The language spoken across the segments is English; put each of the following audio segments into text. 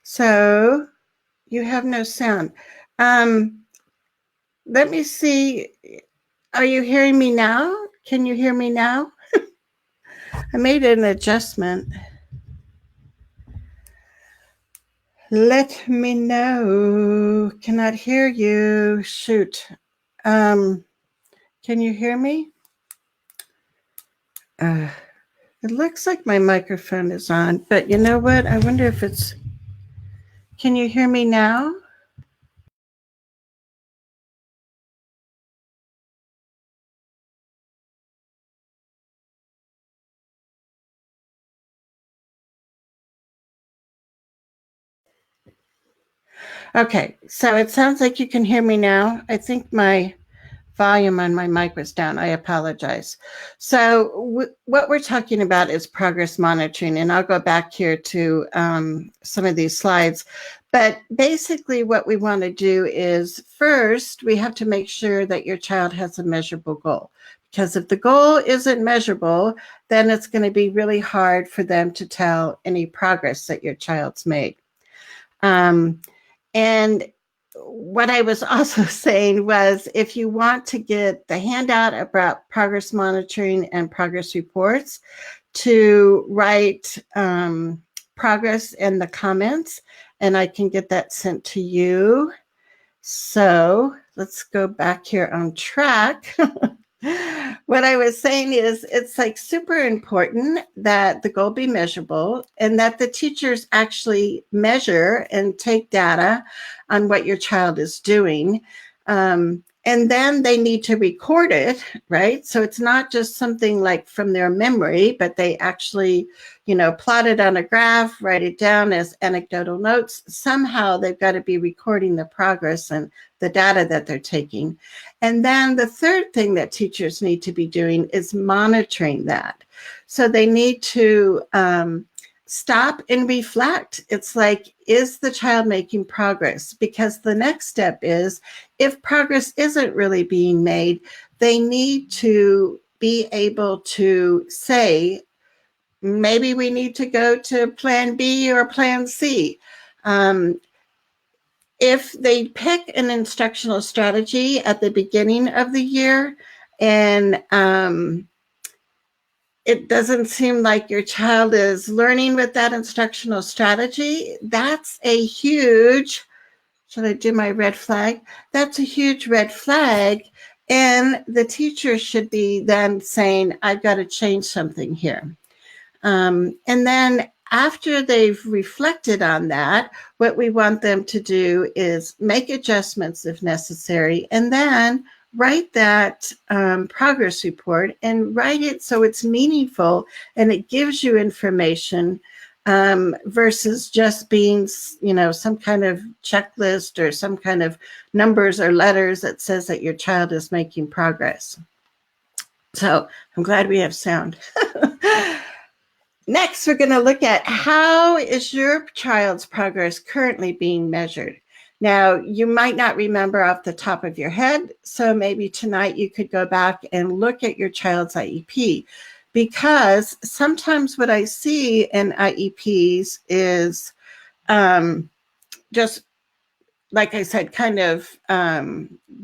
So you have no sound. Let me see. Are you hearing me now? Can you hear me now? I made an adjustment. Let me know. Cannot hear you. Shoot. Can you hear me? It looks like my microphone is on, but you know what? I wonder if it's. Can you hear me now? Okay, so it sounds like you can hear me now. I think my volume on my mic was down. I apologize. So what we're talking about is progress monitoring, and I'll go back here to some of these slides. But basically what we want to do is first, we have to make sure that your child has a measurable goal. Because if the goal isn't measurable, then it's going to be really hard for them to tell any progress that your child's made. And what I was also saying was if you want to get the handout about progress monitoring and progress reports, to write progress in the comments, and I can get that sent to you. So let's go back here on track. What I was saying is it's like super important that the goal be measurable and that the teachers actually measure and take data on what your child is doing. And then they need to record it, right? So it's not just something like from their memory, but they actually, plot it on a graph, write it down as anecdotal notes. Somehow they've got to be recording the progress and the data that they're taking. And then the third thing that teachers need to be doing is monitoring that. So they need to stop and reflect. It's like, is the child making progress? Because the next step is, if progress isn't really being made, they need to be able to say, maybe we need to go to plan B or plan C. If they pick an instructional strategy at the beginning of the year and it doesn't seem like your child is learning with that instructional strategy, that's a huge, should I do my red flag? That's a huge red flag. And the teacher should be then saying, I've got to change something here. And then after they've reflected on that, what we want them to do is make adjustments if necessary, and then write that progress report and write it so it's meaningful and it gives you information versus just being, some kind of checklist or some kind of numbers or letters that says that your child is making progress. So I'm glad we have sound. Next, we're going to look at how is your child's progress currently being measured. Now, you might not remember off the top of your head, so maybe tonight you could go back and look at your child's IEP, because sometimes what I see in IEPs is just, like I said, kind of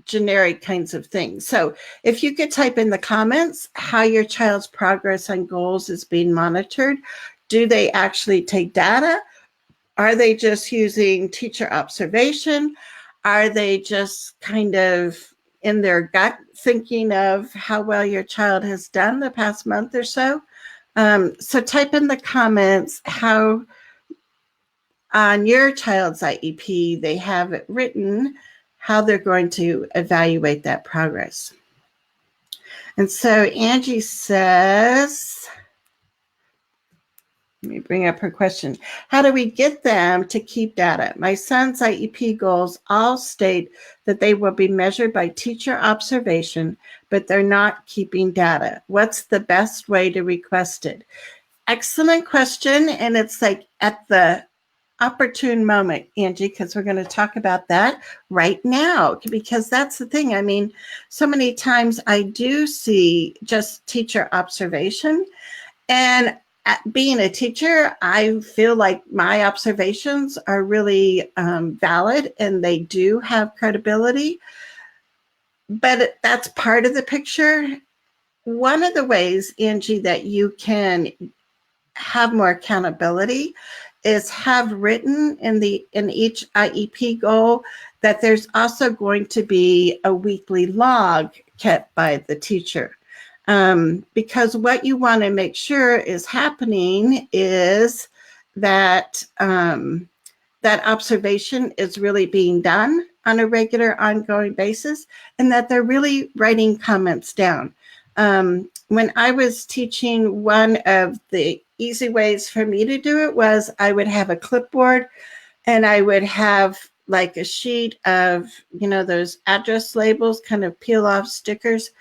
generic kinds of things. So if you could type in the comments how your child's progress on goals is being monitored. Do they actually take data? Are they just using teacher observation? Are they just kind of in their gut thinking of how well your child has done the past month or so? So type in the comments how on your child's IEP they have it written how they're going to evaluate that progress. And so Angie says, let me bring up her question. How do we get them to keep data? My son's IEP goals all state that they will be measured by teacher observation, but they're not keeping data. What's the best way to request it? Excellent question. And it's like at the opportune moment, Angie, because we're going to talk about that right now, because that's the thing. I mean, so many times I do see just teacher observation, and being a teacher, I feel like my observations are really valid and they do have credibility, but that's part of the picture. One of the ways, Angie, that you can have more accountability is have written in each IEP goal that there's also going to be a weekly log kept by the teacher. Because what you want to make sure is happening is that that observation is really being done on a regular, ongoing basis, and that they're really writing comments down. When I was teaching, one of the easy ways for me to do it was I would have a clipboard and I would have like a sheet of, those address labels, kind of peel off stickers.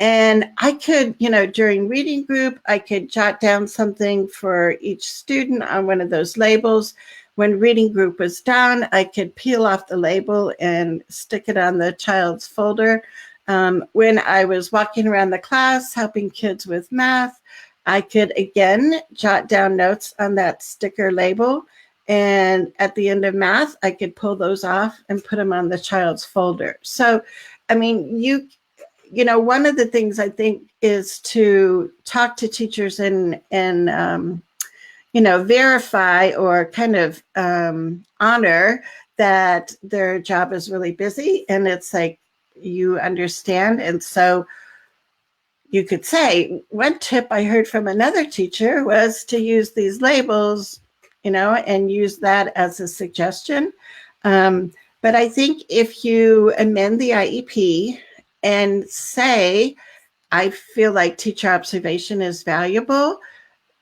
And I could, during reading group, I could jot down something for each student on one of those labels. When reading group was done, I could peel off the label and stick it on the child's folder. When I was walking around the class helping kids with math, I could again jot down notes on that sticker label. And at the end of math, I could pull those off and put them on the child's folder. So, I mean, one of the things I think is to talk to teachers and verify or kind of honor that their job is really busy. And it's like, you understand. And so you could say, one tip I heard from another teacher was to use these labels, and use that as a suggestion. But I think if you amend the IEP and say, I feel like teacher observation is valuable,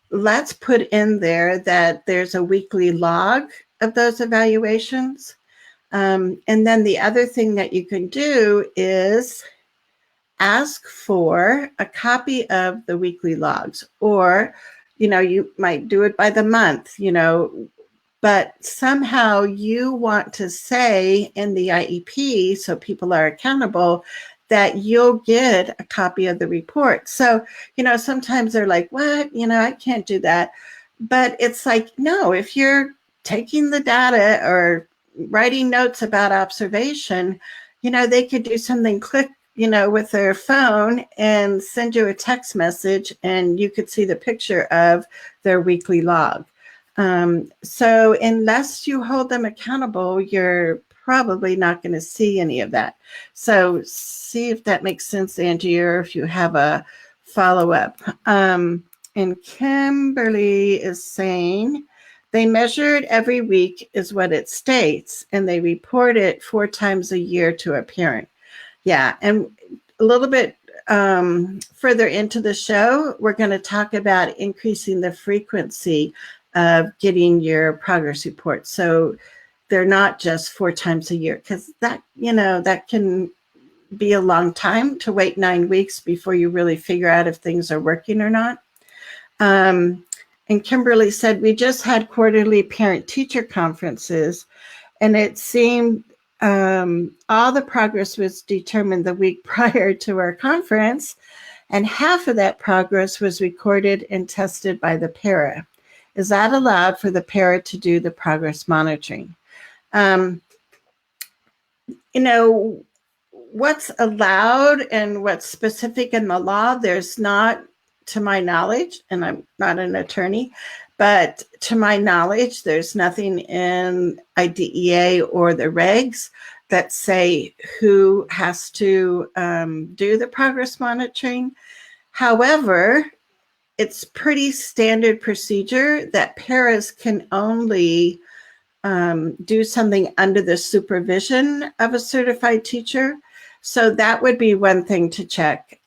let's put in there that there's a weekly log of those evaluations. And then the other thing that you can do is ask for a copy of the weekly logs, or, you might do it by the month, but somehow you want to say in the IEP, so people are accountable, that you'll get a copy of the report. So, sometimes they're like, what? I can't do that. But it's like, no, if you're taking the data or writing notes about observation, they could do something, click, with their phone and send you a text message, and you could see the picture of their weekly log. So unless you hold them accountable, you're probably not going to see any of that. So see if that makes sense, Angie, or if you have a follow-up. And Kimberly is saying, they measure it every week is what it states, and they report it 4 times a year to a parent. Yeah, and a little bit further into the show, we're going to talk about increasing the frequency of getting your progress reports. So they're not just 4 times a year, because that, that can be a long time to wait 9 weeks before you really figure out if things are working or not. And Kimberly said, we just had quarterly parent-teacher conferences, and it seemed all the progress was determined the week prior to our conference, and half of that progress was recorded and tested by the para. Is that allowed for the para to do the progress monitoring? What's allowed and what's specific in the law, there's not, to my knowledge, and I'm not an attorney, but to my knowledge, there's nothing in IDEA or the regs that say who has to do the progress monitoring. However, it's pretty standard procedure that paras can only do something under the supervision of a certified teacher. So that would be one thing to check.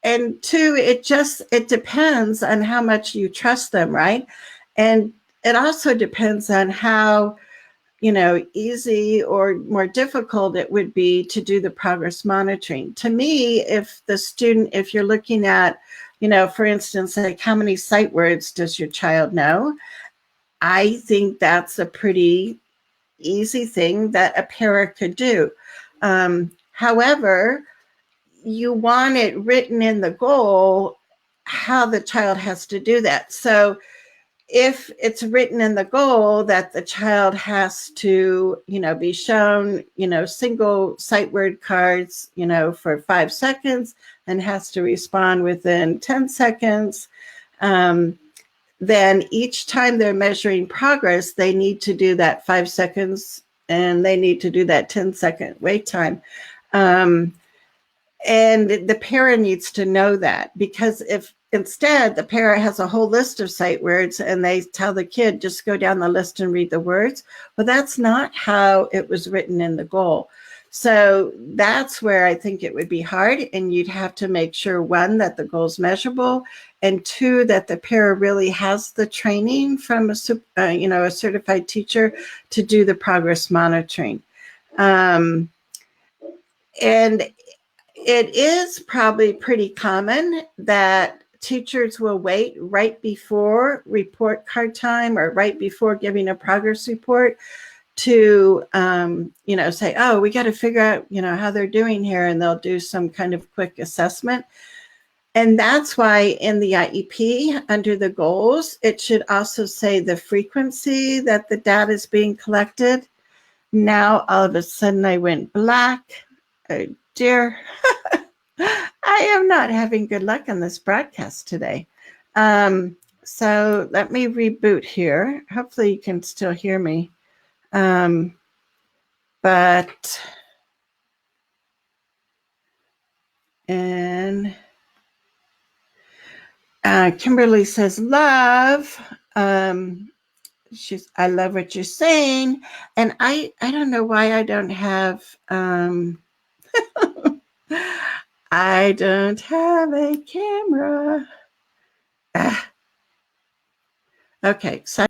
And 2, it depends on how much you trust them, right? And it also depends on how, easy or more difficult it would be to do the progress monitoring. To me, if you're looking at, for instance, like how many sight words does your child know? I think that's a pretty easy thing that a para could do. However, you want it written in the goal how the child has to do that. So if it's written in the goal that the child has to, be shown, single sight word cards, for 5 seconds and has to respond within 10 seconds, then each time they're measuring progress, they need to do that 5 seconds and they need to do that 10-second wait time. And the parent needs to know that, because if instead the parent has a whole list of sight words and they tell the kid, just go down the list and read the words, well, that's not how it was written in the goal. So that's where I think it would be hard, and you'd have to make sure, one, that the goal is measurable, and two, that the parent really has the training from a certified teacher to do the progress monitoring. And it is probably pretty common that teachers will wait right before report card time or right before giving a progress report to, say, oh, we got to figure out, how they're doing here. And they'll do some kind of quick assessment. And that's why in the IEP, under the goals, it should also say the frequency that the data is being collected. Now, all of a sudden, I went black. Oh, dear. I am not having good luck on this broadcast today. So let me reboot here. Hopefully you can still hear me. Kimberly says, love. I love what you're saying. And I don't know why I don't have, I don't have a camera. Okay, so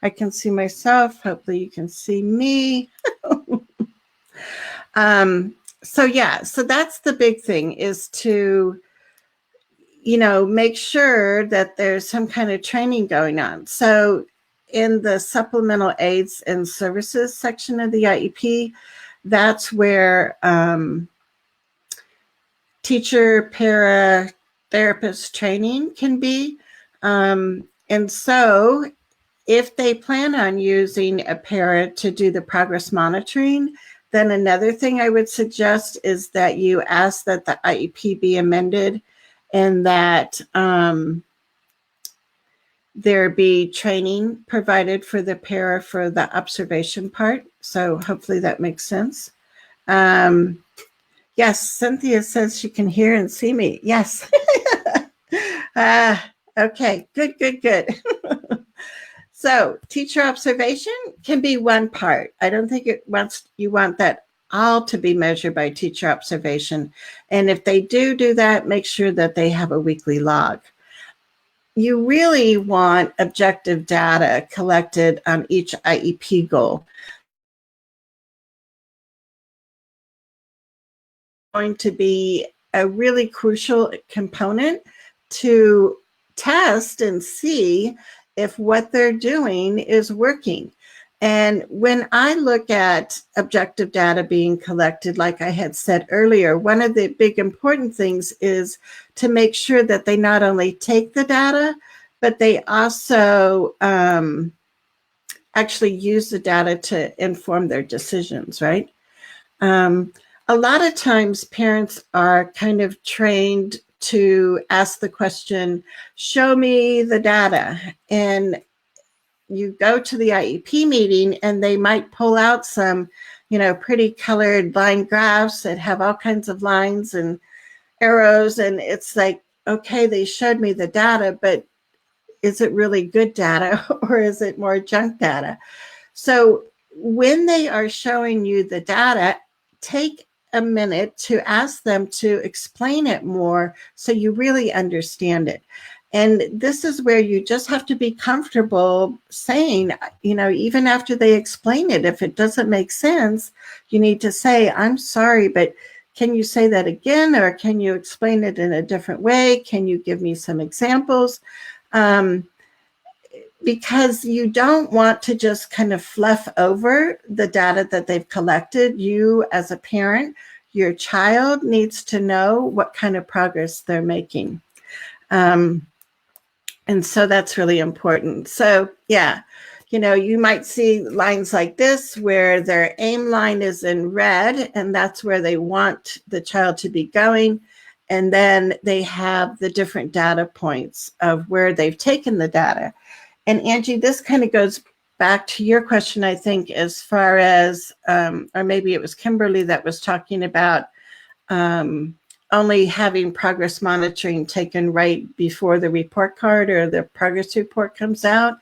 I can see myself. Hopefully you can see me. So that's the big thing, is to, make sure that there's some kind of training going on. So in the supplemental aids and services section of the IEP, that's where teacher, para, therapist training can be. And so if they plan on using a para to do the progress monitoring, then another thing I would suggest is that you ask that the IEP be amended and that there be training provided for the para for the observation part. So hopefully that makes sense. Yes, Cynthia says she can hear and see me. Yes. Okay, good. So teacher observation can be one part. I don't think you want that all to be measured by teacher observation. And if they do that, make sure that they have a weekly log. You really want objective data collected on each IEP goal. Going to be a really crucial component to test and see if what they're doing is working. And when I look at objective data being collected, like I had said earlier, one of the big important things is to make sure that they not only take the data, but they also actually use the data to inform their decisions, right? A lot of times parents are kind of trained to ask the question, show me the data. And you go to the IEP meeting and they might pull out some, pretty colored line graphs that have all kinds of lines and arrows. And it's like, okay, they showed me the data, but is it really good data or is it more junk data? So when they are showing you the data, take a minute to ask them to explain it more so you really understand it. And this is where you just have to be comfortable saying, even after they explain it, if it doesn't make sense, you need to say, I'm sorry, but can you say that again? Or can you explain it in a different way? Can you give me some examples? Because you don't want to just kind of fluff over the data that they've collected. You, as a parent, your child needs to know what kind of progress they're making. And so that's really important. So, yeah, you might see lines like this where their aim line is in red, and that's where they want the child to be going. And then they have the different data points of where they've taken the data. And Angie, this kind of goes back to your question, I think, as far as, or maybe it was Kimberly that was talking about only having progress monitoring taken right before the report card or the progress report comes out,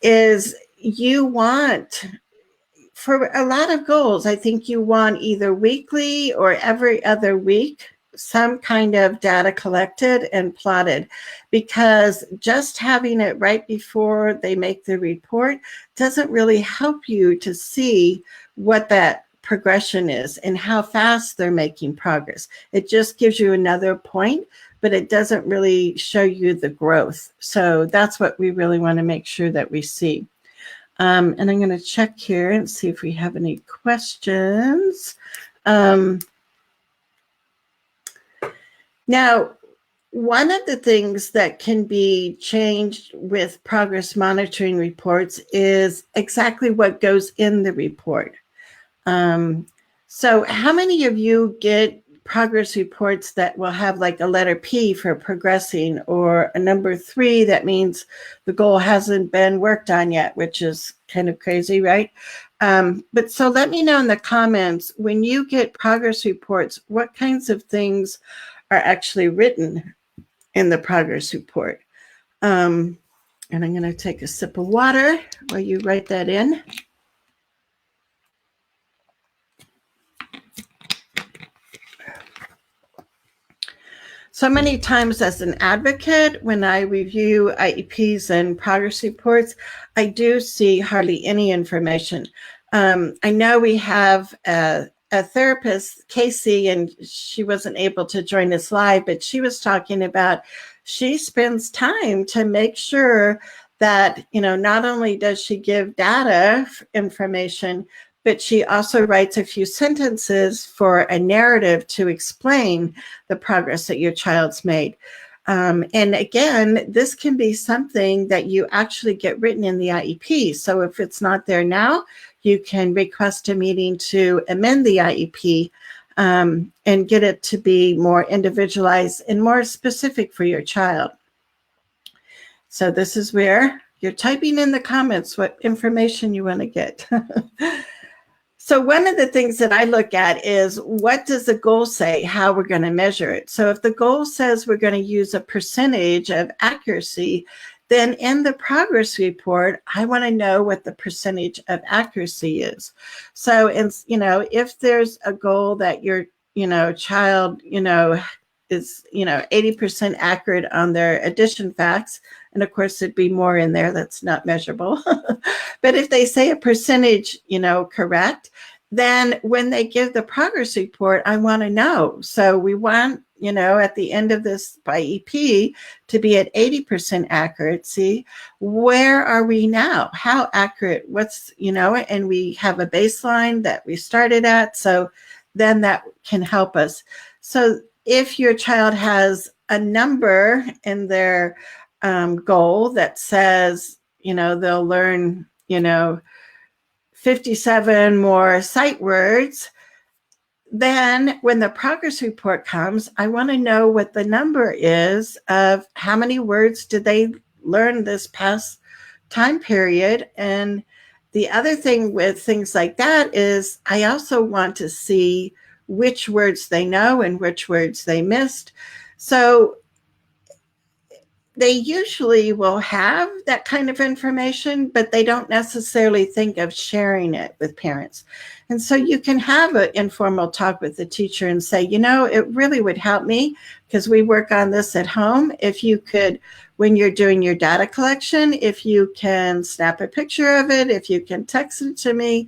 is you want, for a lot of goals, I think you want either weekly or every other week, some kind of data collected and plotted, because just having it right before they make the report doesn't really help you to see what that progression is and how fast they're making progress. It just gives you another point, but it doesn't really show you the growth. So that's what we really want to make sure that we see. And I'm going to check here and see if we have any questions. Now, one of the things that can be changed with progress monitoring reports is exactly what goes in the report. So how many of you get progress reports that will have like a letter P for progressing, or a number 3 that means the goal hasn't been worked on yet, which is kind of crazy, right? But so let me know in the comments, when you get progress reports, what kinds of things are actually written in the progress report. And I'm going to take a sip of water while you write that in. So many times as an advocate, when I review IEPs and progress reports, I do see hardly any information. I know we have a therapist, Casey, and she wasn't able to join us live, but she was talking about she spends time to make sure that, not only does she give data information, but she also writes a few sentences for a narrative to explain the progress that your child's made. And again, this can be something that you actually get written in the IEP. So if it's not there now, you can request a meeting to amend the IEP and get it to be more individualized and more specific for your child. So this is where you're typing in the comments what information you want to get. So one of the things that I look at is, what does the goal say, how we're going to measure it? So if the goal says we're going to use a percentage of accuracy, then in the progress report, I want to know what the percentage of accuracy is. So, if there's a goal that your, child, is, 80% accurate on their addition facts, and of course it'd be more in there that's not measurable. But if they say a percentage, correct, then when they give the progress report, I want to know. So we want, at the end of this IEP to be at 80% accuracy. Where are we now? How accurate? What's, and we have a baseline that we started at. So then that can help us. So if your child has a number in their goal that says, they'll learn, 57 more sight words, then when the progress report comes, I want to know what the number is of how many words did they learn this past time period. And the other thing with things like that is I also want to see which words they know and which words they missed. So they usually will have that kind of information, but they don't necessarily think of sharing it with parents. And so you can have an informal talk with the teacher and say, it really would help me, because we work on this at home. If you could, when you're doing your data collection, if you can snap a picture of it, if you can text it to me,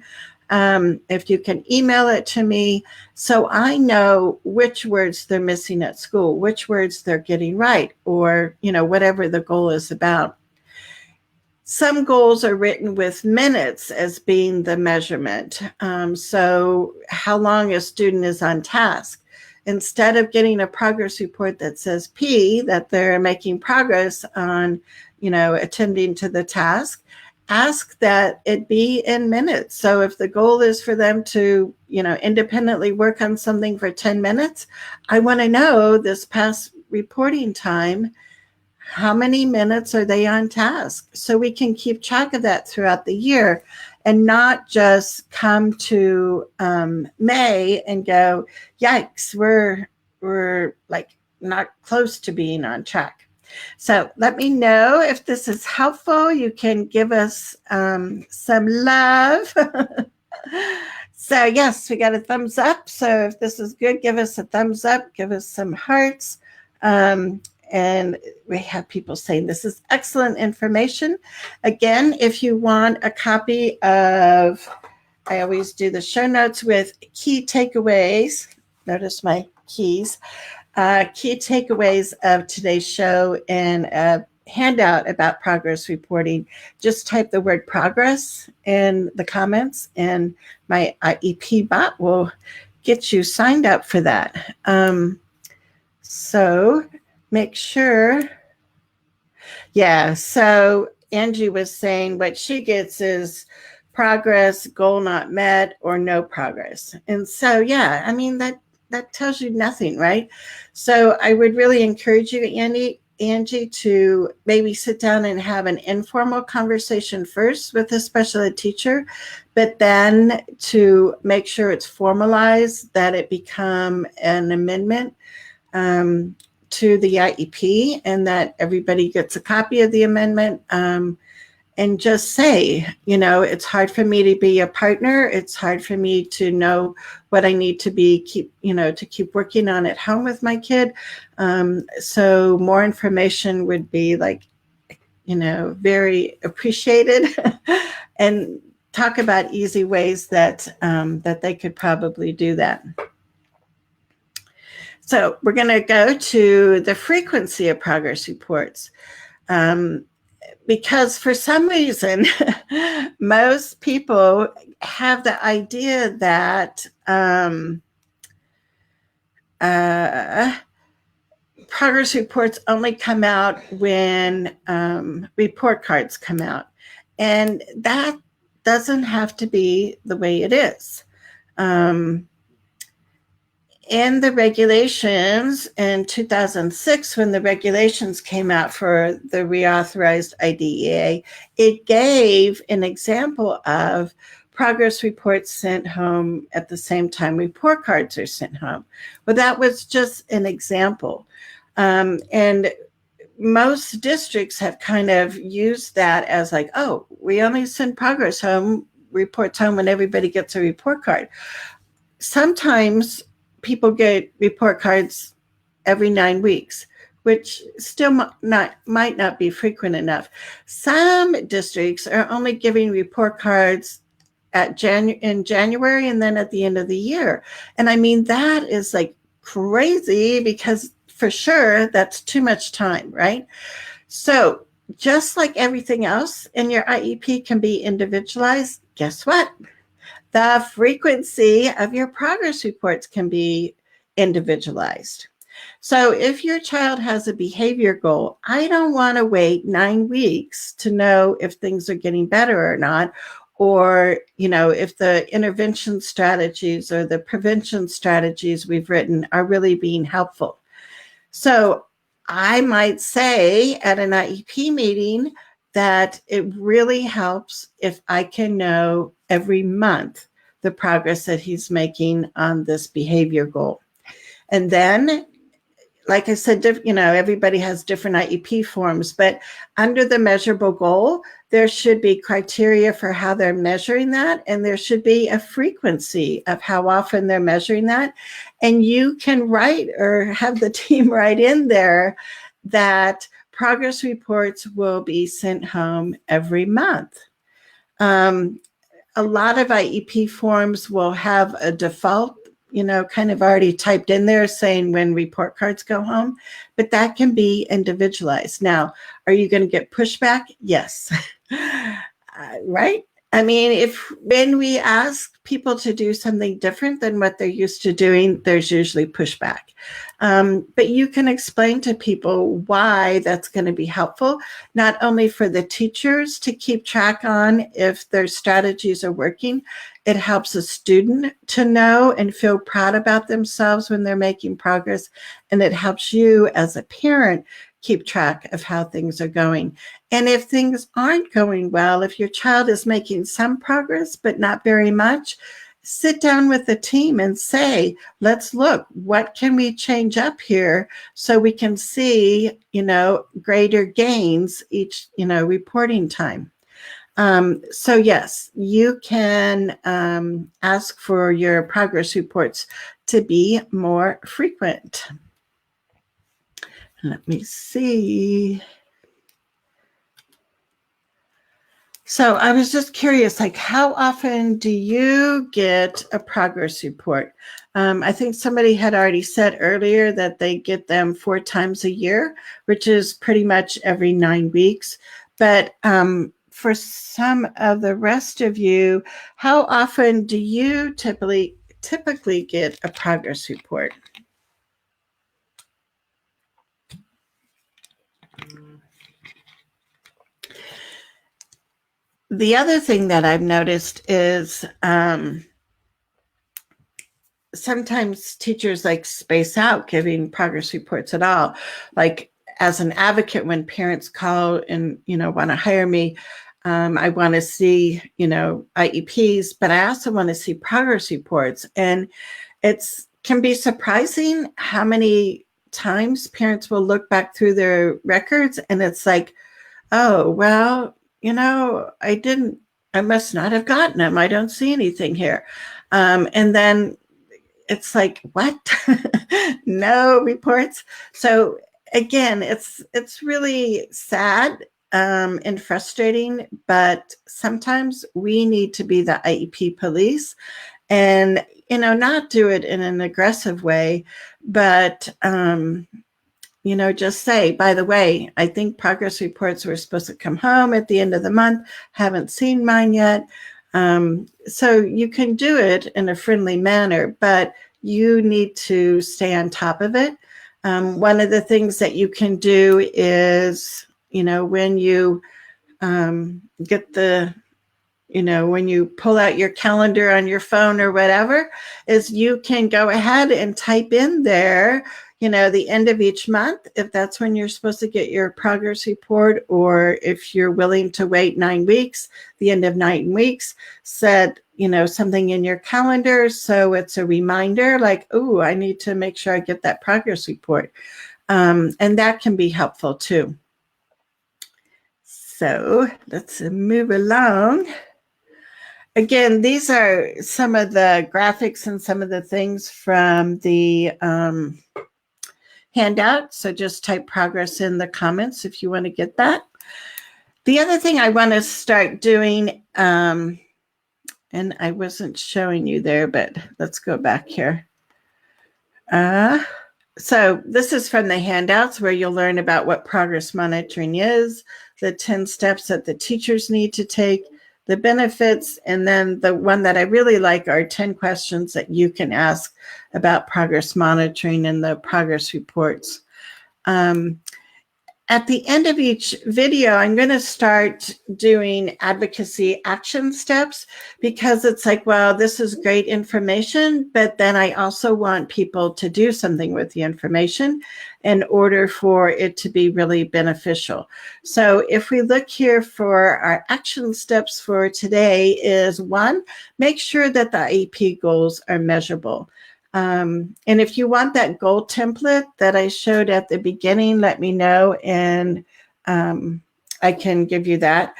if you can email it to me, so I know which words they're missing at school, which words they're getting right, or, whatever the goal is about. Some goals are written with minutes as being the measurement. So how long a student is on task. Instead of getting a progress report that says P, that they're making progress on, attending to the task, ask that it be in minutes. So if the goal is for them to, independently work on something for 10 minutes, I want to know this past reporting time, how many minutes are they on task? So we can keep track of that throughout the year and not just come to May and go, yikes, we're like not close to being on track. So let me know if this is helpful. You can give us some love. So yes, we got a thumbs up. So if this is good, give us a thumbs up, give us some hearts. And we have people saying this is excellent information. Again, if you want a copy of, I always do the show notes with key takeaways. Notice my keys. Key takeaways of today's show and a handout about progress reporting. Just type the word progress in the comments and my IEP bot will get you signed up for that. So make sure. Yeah, so Angie was saying what she gets is progress, goal not met, or no progress. And so, yeah, I mean, that tells you nothing, right? So I would really encourage you, Angie, to maybe sit down and have an informal conversation first with a special ed teacher, but then to make sure it's formalized, that it become an amendment to the IEP and that everybody gets a copy of the amendment, and just say, it's hard for me to be a partner. It's hard for me to know what I need to keep working on at home with my kid. So more information would be very appreciated and talk about easy ways that they could probably do that. So we're going to go to the frequency of progress reports. Because for some reason, most people have the idea that progress reports only come out when report cards come out. And that doesn't have to be the way it is. In the regulations in 2006, when the regulations came out for the reauthorized IDEA, it gave an example of progress reports sent home at the same time report cards are sent home. Well, that was just an example. And most districts have kind of used that as like, oh, we only send progress reports home when everybody gets a report card. Sometimes people get report cards every 9 weeks, which still might not be frequent enough. Some districts are only giving report cards in January and then at the end of the year. And I mean, that is like crazy because for sure that's too much time, right? So just like everything else in your IEP can be individualized, guess what? The frequency of your progress reports can be individualized. So if your child has a behavior goal, I don't want to wait 9 weeks to know if things are getting better or not, or, if the intervention strategies or the prevention strategies we've written are really being helpful. So I might say at an IEP meeting that it really helps if I can know every month the progress that he's making on this behavior goal. And then, like I said, everybody has different IEP forms, but under the measurable goal, there should be criteria for how they're measuring that, and there should be a frequency of how often they're measuring that. And you can write or have the team write in there that progress reports will be sent home every month. a lot of IEP forms will have a default, kind of already typed in there saying when report cards go home, but that can be individualized. Now, are you going to get pushback? Yes. Right? I mean, when we ask people to do something different than what they're used to doing, there's usually pushback. But you can explain to people why that's going to be helpful, not only for the teachers to keep track on if their strategies are working. It helps a student to know and feel proud about themselves when they're making progress. And it helps you as a parent keep track of how things are going. And if things aren't going well, if your child is making some progress, but not very much, sit down with the team and say, let's look, what can we change up here so we can see, greater gains each, reporting time. So yes, you can ask for your progress reports to be more frequent. Let me see. So I was just curious, how often do you get a progress report? I think somebody had already said earlier that they get them 4 times a year, which is pretty much every 9 weeks. But for some of the rest of you, how often do you typically get a progress report? The other thing that I've noticed is sometimes teachers space out giving progress reports at all. As an advocate, when parents call and want to hire me, I want to see IEPs, but I also want to see progress reports. And it's can be surprising how many times parents will look back through their records and it's like, oh, well, I must not have gotten them. I don't see anything here. And then it's like, what? No reports. So again, it's really sad and frustrating, but sometimes we need to be the IEP police and, not do it in an aggressive way, but, just say, by the way, I think progress reports were supposed to come home at the end of the month. Haven't seen mine yet. So you can do it in a friendly manner, but you need to stay on top of it. One of the things that you can do is, when you get when you pull out your calendar on your phone or whatever, is you can go ahead and type in there, the end of each month, if that's when you're supposed to get your progress report, or if you're willing to wait 9 weeks, the end of 9 weeks, set, something in your calendar. So it's a reminder oh, I need to make sure I get that progress report. And that can be helpful too. So let's move along. Again, these are some of the graphics and some of the things from the handout. So just type progress in the comments if you want to get that. The other thing I want to start doing, and I wasn't showing you there, but let's go back here. So this is from the handouts where you'll learn about what progress monitoring is, the 10 steps that the teachers need to take, the benefits, and then the one that I really like are 10 questions that you can ask about progress monitoring and the progress reports. At the end of each video, I'm going to start doing advocacy action steps because it's like, well, this is great information, but then I also want people to do something with the information in order for it to be really beneficial. So if we look here for our action steps for today is 1, make sure that the IEP goals are measurable. And if you want that goal template that I showed at the beginning, let me know and I can give you that.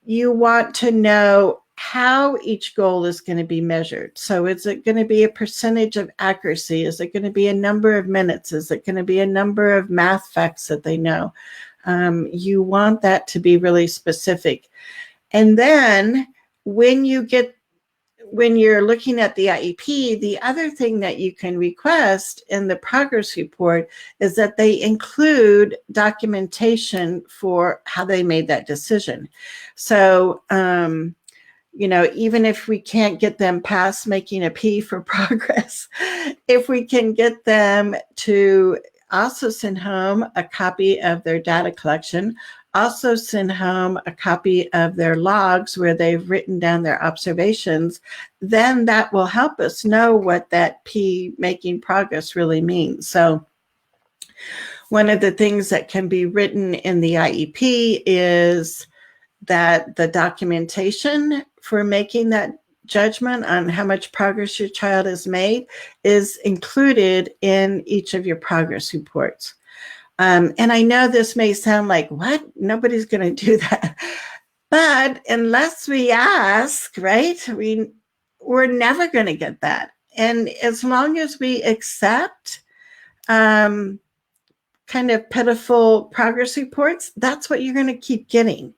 You want to know how each goal is going to be measured. So is it going to be a percentage of accuracy? Is it going to be a number of minutes? Is it going to be a number of math facts that they know? You want that to be really specific. And then when you're looking at the IEP, the other thing that you can request in the progress report is that they include documentation for how they made that decision. So, even if we can't get them past making a P for progress, if we can get them to also send home a copy of their data collection, also send home a copy of their logs where they've written down their observations, then that will help us know what that P making progress really means. So one of the things that can be written in the IEP is that the documentation for making that judgment on how much progress your child has made is included in each of your progress reports. And I know this may sound like, what? Nobody's going to do that. But unless we ask, right, we're never going to get that. And as long as we accept kind of pitiful progress reports, that's what you're going to keep getting.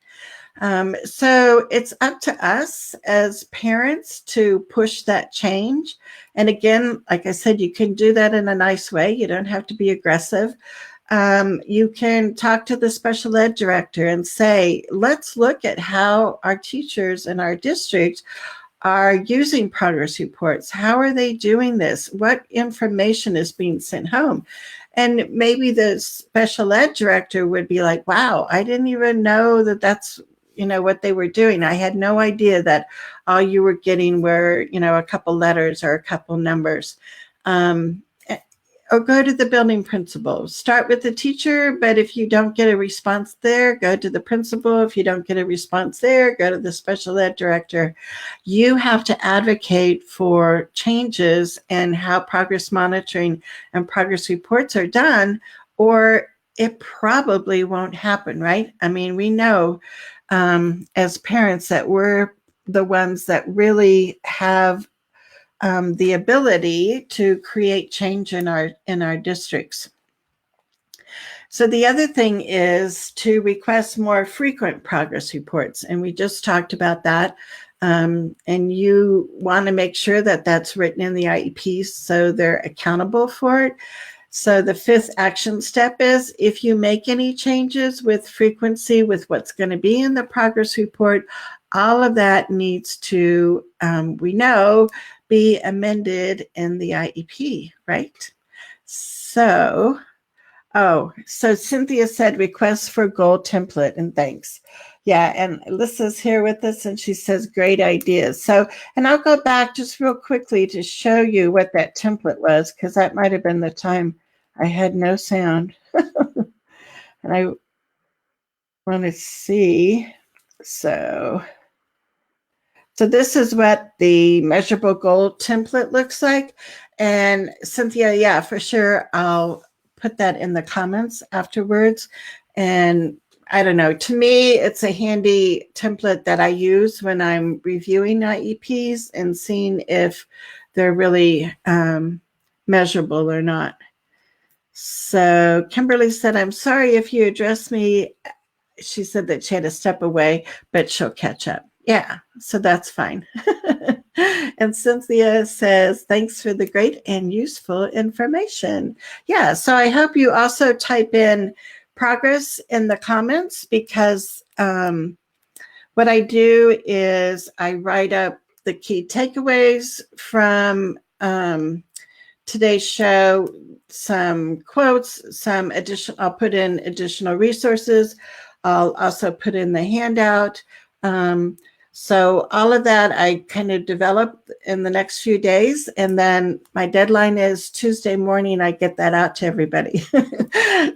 So it's up to us as parents to push that change. And again, like I said, you can do that in a nice way. You don't have to be aggressive. You can talk to the special ed director and say, let's look at how our teachers in our district are using progress reports. How are they doing this? What information is being sent home? And maybe the special ed director would be like, wow, I didn't even know that that's what they were doing. I had no idea that all you were getting were, a couple letters or a couple numbers. Or go to the building principal. Start with the teacher, but if you don't get a response there, go to the principal. If you don't get a response there, go to the special ed director. You have to advocate for changes in how progress monitoring and progress reports are done, or it probably won't happen, right? I mean, we know as parents that we're the ones that really have the ability to create change in our districts. So the other thing is to request more frequent progress reports. And we just talked about that. And you want to make sure that that's written in the IEP so they're accountable for it. So the fifth action step is if you make any changes with frequency with what's going to be in the progress report, all of that needs to, we know, be amended in the IEP, right? So Cynthia said request for goal template and thanks. Yeah, and Alyssa's here with us and she says great ideas. So, and I'll go back just real quickly to show you what that template was, because that might have been the time I had no sound. And I want to see. So this is what the measurable goal template looks like. And Cynthia, yeah, for sure, I'll put that in the comments afterwards. And I don't know, to me, it's a handy template that I use when I'm reviewing IEPs and seeing if they're really measurable or not. So Kimberly said, I'm sorry if you addressed me. She said that she had to step away, but she'll catch up. Yeah, so that's fine. And Cynthia says, thanks for the great and useful information. Yeah, so I hope you also type in progress in the comments, because what I do is I write up the key takeaways from today's show, some quotes, I'll put in additional resources. I'll also put in the handout. So all of that I kind of develop in the next few days. And then my deadline is Tuesday morning. I get that out to everybody.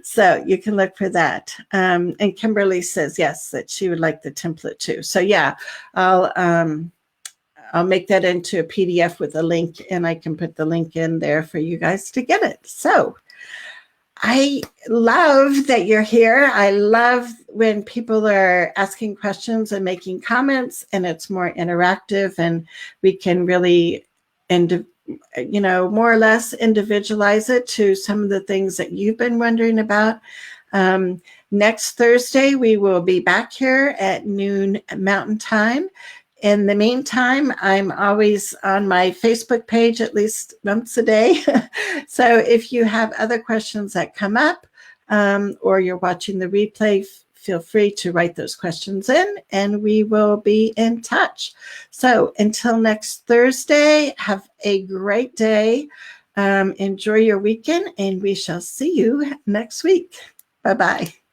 So you can look for that. And Kimberly says, yes, that she would like the template too. So yeah, I'll make that into a PDF with a link, and I can put the link in there for you guys to get it. So I love that you're here. I love when people are asking questions and making comments, and it's more interactive, and we can really, more or less individualize it to some of the things that you've been wondering about. Next Thursday, we will be back here at noon Mountain Time. in the meantime, I'm always on my Facebook page at least once a day. So if you have other questions that come up, or you're watching the replay, feel free to write those questions in and we will be in touch. So until next Thursday, have a great day. Enjoy your weekend and we shall see you next week. Bye-bye.